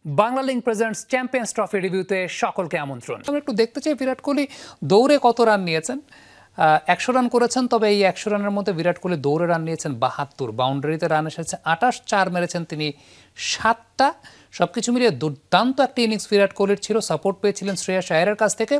Bangla link presents Champions Trophy রিভিউতে সকলকে আমন্ত্রণ। আমরা একটু দেখতে চাই বিরাট কোহলি দৌড়ে কত রান নিয়েছেন। 100 রান করেছেন, তবে এই 100 রানের মধ্যে বিরাট কোহলি দৌড়ে রান নিয়েছেন 72, বাউন্ডারিতে রান এসেছে 28, 4 মেরেছেন তিনি 7টা। সবকিছু মিলিয়ে দুর্দান্ত একটা ইনিংস বিরাট কোহলির ছিল। সাপোর্ট পেয়েছিলেন শ্রেয়াস আয়ারের কাছ থেকে।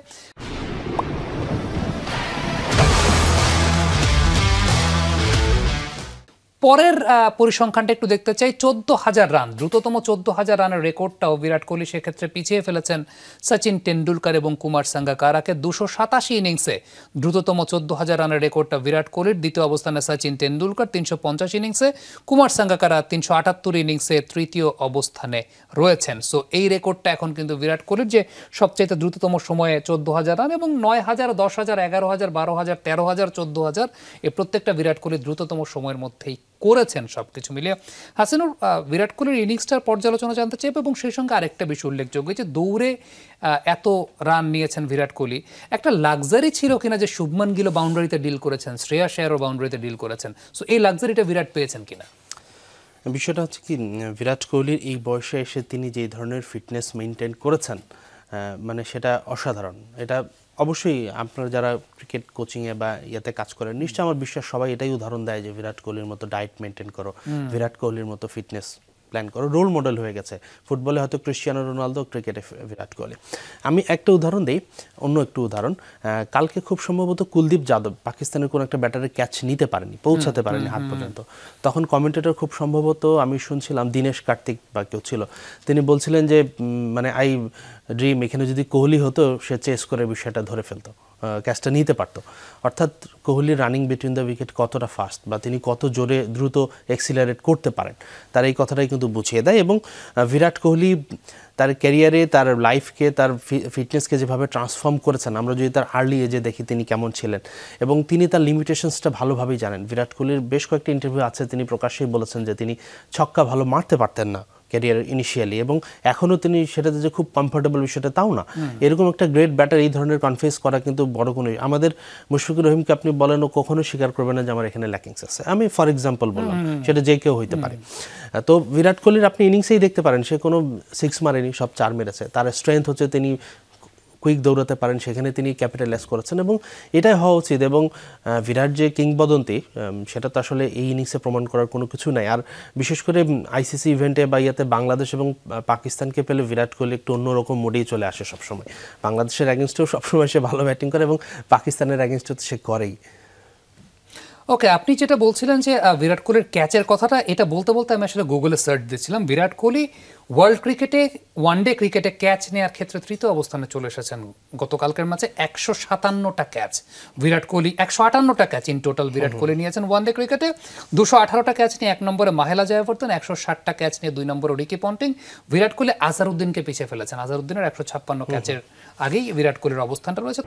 পরের পরিসংখ্যানটা একটু দেখতে চাই। 14,000 রান, দ্রুততম 14,000 রানের রেকর্ডটাও বিরাট কোহলি সেক্ষেত্রে পিছিয়ে ফেলেছেন সচিন টেন্ডুলকার এবং কুমার সাঙ্গাকারাকে। 287 ইনিংসে দ্রুততম 14,000 রানের রেকর্ডটা বিরাট কোহলির। দ্বিতীয় অবস্থানে সচিন টেন্ডুলকার 350 ইনিংসে, কুমার সাঙ্গাকারা 378 ইনিংসে তৃতীয় অবস্থানে রয়েছেন। সো এই রেকর্ডটা এখন কিন্তু বিরাট কোহলির, যে সবচেয়ে দ্রুততম সময়ে 14,000 রান, এবং 9,000, 10,000, 11,000, 12,000, 13,000, 14,000 এই প্রত্যেকটা বিরাট কোহলির দ্রুততম সময়ের মধ্যেই করেছেন সবকিছু মিলিয়ে। হাসিনুর, বিরাট কোহলির ইনিংসটার পর্যালোচনা জানতে চাইবে, এবং সেই সঙ্গে আরেকটা বিষয় উল্লেখযোগ্য যে দৌড়ে এত রান নিয়েছেন বিরাট কোহলি, একটা লাক্সারি ছিল কিনা যে শুভমান গিলও বাউন্ডারিতে ডিল করেছেন, শ্রেয়াস আয়ারও বাউন্ডারিতে ডিল করেছেন। সো এই লাক্সারিটা বিরাট পেয়েছেন কিনা? বিষয়টা হচ্ছে কি, বিরাট কোহলির এই বয়সে এসে তিনি যে ধরনের ফিটনেস মেনটেন করেছেন, মানে সেটা অসাধারণ। এটা অবশ্যই আপনারা যারা ক্রিকেট কোচিংয়ে বা ইয়াতে কাজ করেন, নিশ্চয়ই আমার বিশ্বাস সবাই এটাই উদাহরণ দেয় যে বিরাট কোহলির মতো ডায়েট মেনটেন করো, বিরাট কোহলির মতো ফিটনেস প্ল্যান করো। রোল মডেল হয়ে গেছে। ফুটবলে হয়তো ক্রিশ্চিয়ানো রোনালদো, ক্রিকেটে বিরাট কোহলি। আমি একটা উদাহরণ দিই, অন্য একটু উদাহরণ। কালকে খুব সম্ভবত কুলদীপ যাদব পাকিস্তানের কোনো একটা ব্যাটারের ক্যাচ নিতে পারেনি, পৌঁছাতে পারেনি হাত পর্যন্ত। তখন কমেন্টেটর খুব সম্ভবত, আমি শুনছিলাম দীনেশ কার্তিক বা কেউ ছিল, তিনি বলছিলেন যে মানে আই ড্রিম, এখানে যদি কোহলি হতো সে চেস করে বিষয়টা ধরে ফেলতো, ক্যাচটা নিতে পারতো। অর্থাৎ কোহলির রানিং বিটুইন দ্য উইকেট কতটা ফাস্ট, বা তিনি কত জোরে দ্রুত এক্সিলারেট করতে পারেন, তার এই কথাটাই কিন্তু বুঝিয়ে দেয়। এবং বিরাট কোহলি তার ক্যারিয়ারে, তার লাইফকে, তার ফিটনেসকে যেভাবে ট্রান্সফর্ম করেছেন, আমরা যদি তার আর্লি এজে দেখি তিনি কেমন ছিলেন, এবং তিনি তার লিমিটেশনসটা ভালোভাবেই জানেন। বিরাট কোহলির বেশ কয়েকটি ইন্টারভিউ আছে, তিনি প্রকাশ্যেই বলেছেন যে তিনি ছক্কা ভালো মারতে পারতেন না ক্যারিয়ার ইনিশিয়ালি, এবং এখনও তিনি সেটাতে যে খুব কমফোর্টেবল বিষয়টা তাও না। এরকম একটা গ্রেট ব্যাটার এই ধরনের কনফেস করা কিন্তু বড় কোনো, আমাদের মুশফিকুর রহিমকে আপনি বলেন, ও কখনো স্বীকার করবে না যে আমার এখানে ল্যাকিংস আছে। আমি ফর এক্সাম্পল বললাম, সেটা যে কেউ হইতে পারে। তো বিরাট কোহলির আপনি ইনিংসেই দেখতে পারেন, সে কোনো 6 মারেনি, সব 4 মেরেছে। তার স্ট্রেংথ হচ্ছে তিনি কুইক দৌড়াতে পারেন, সেখানে তিনি ক্যাপিটালাইজ করেছেন, এবং এটাই হওয়া উচিত। এবং বিরাট যে কিংবদন্তি, সেটা তো আসলে এই ইনিংসে প্রমাণ করার কোনো কিছু নাই। আর বিশেষ করে আইসিসি ইভেন্টে বা ইয়াতে বাংলাদেশ এবং পাকিস্তানকে পেলে বিরাট কোহলি একটু অন্যরকম মোডেই চলে আসে সবসময়। বাংলাদেশের অ্যাগেনস্টেও সবসময় সে ভালো ব্যাটিং করে, এবং পাকিস্তানের অ্যাগেনস্টেও সে করেই। ওকে, আপনি যেটা বলছিলেন যে বিরাট কোহলির ক্যাচের কথাটা, এটা বলতে বলতে আমি আসলে গুগলে সার্চ দিচ্ছিলাম। বিরাট কোহলি ওয়ার্ল্ড ক্রিকেটে, ওয়ানডে ক্রিকেটে ক্যাচ নেওয়ার ক্ষেত্রে তৃতীয় অবস্থানে চলে এসেছেন। গতকালকের ম্যাচে 157টা ক্যাচ বিরাট কোহলি, 158টা catch in total Virat Kohli নিয়েছেন ওয়ানডে ক্রিকেটে। 218টা ক্যাচ নিয়ে 1 নম্বরে মাহেলা জয়াবর্ধন, 160টা ক্যাচ নিয়ে 2 নম্বরে রিকি পন্টিং। বিরাট কোহলি আজহারউদ্দিনকে পিছিয়ে ফেলেছেন। আজহারউদ্দিনের 156 ক্যাচের আগেই বিরাট কোহলির অবস্থানটা রয়েছে।